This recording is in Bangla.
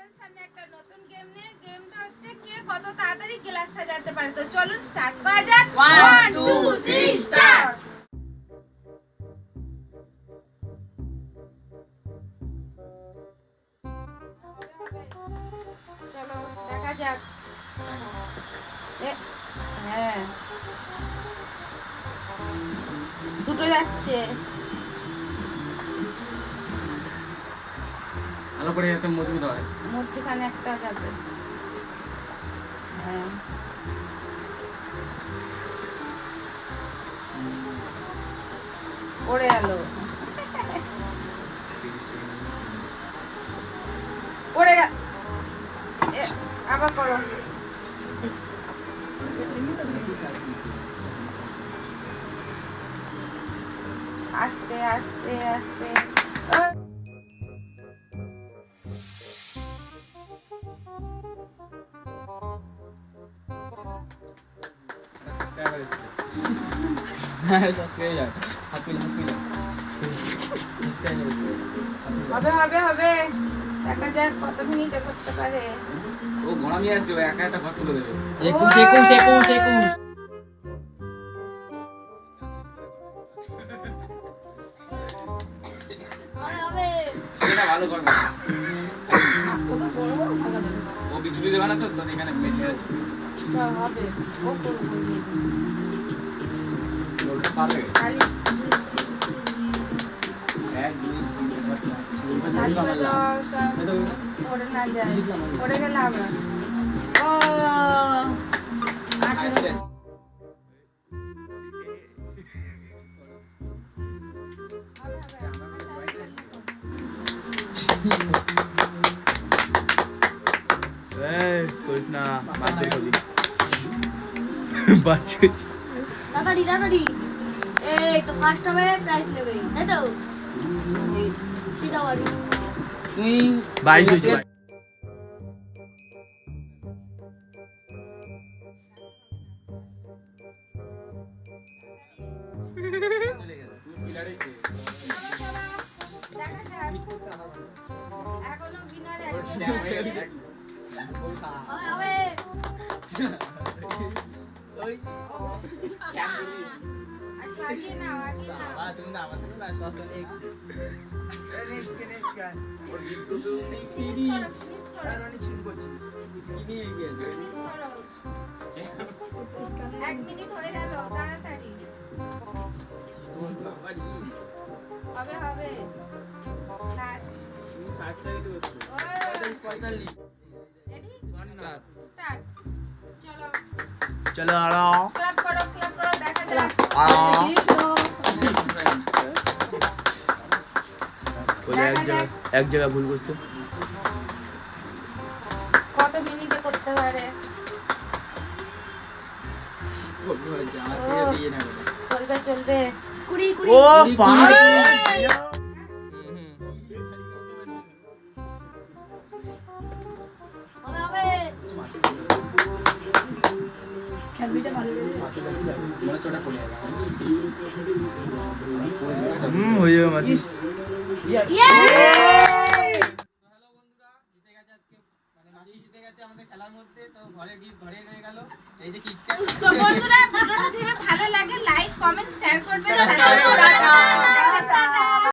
তোমাদের সামনে একটা নতুন গেম নিয়ে, গেমটা হচ্ছে কে কত তাড়াতাড়ি গ্লাস সাজাতে পারে। তো চলুন স্টার্ট করা যাক। 1 2 3 স্টার্ট। চলো দেখা যাক। হ্যাঁ, দুটো যাচ্ছে। ভালো করে একটা মজবুত হয়, মধ্যখানে একটা যাবে। হ্যাঁ, পড়ে গেল, পড়ে গেল। আবার করো। আস্তে আস্তে আস্তে। সাবস্ক্রাইবার এসেছে। হ্যাঁ, সাবস্ক্রাইব যায়। হাতুল হবে হবে হবে, দেখা যাক কত মিনিটে করতে পারে। ও গরমই আছে, ও একা একটা ঘর তুলে দেবে। 21 21 21 21 সেটা ভালো করবে না। ও বিজলি দেবে না তো, তো এখানে মেটে আছে। চল হবে, ও করবো। বলতে পারবে। খালি এক দুই তিন চার খালি বাজাও, সব পড়ে না যায়, পড়ে গেলে আমরা। ও আচ্ছা, এই কইস না বাচ্চা কবি বাচ্চা তাড়াতাড়ি এই তো ফার্স্ট হবে প্রাইজ নেবে তাই তো সিধা বাড়ি তুই 22 হইছে চলে গেল। তুই পিলারেই সে। দেখা যাক। এখনো winner হবে ওই আর সাজিয়ে নাও, আগে নাও। বাবা তুমি না আমাদের না সসন এক্স ওর গিফট তো Finish করো, কিনে গেছে finish করো। 1 মিনিট হয়ে গেল, তাড়াতাড়ি। হবে হবে। লাস্ট। 60 সেকেন্ড বসছে 45 রেডি? Start start. চলো। চলো আড়াও ক্লাপ করো, দেখা যাক। বলে এক জায়গা ভুল করছে কত মিনিটে করতে পারে? চলবে চলবে। 20 ও ফাইন হবে খেলবিটা ভালো করে মনে ছোটা পড়ে যাবে। হয়ে যাবে মাসি ইয়ে হ্যালো বন্ধুরা, জিতে গেছে আজকে, মানে মাসি জিতে গেছে আমাদের খেলার মধ্যে। তো ঘরের গিফট ঘরে রয়ে গেল, এই যে কিটক্যাট। তো বন্ধুরা, ভিডিওটা যদি ভালো লাগে লাইক কমেন্ট শেয়ার করবেন। টাটা। টাটা।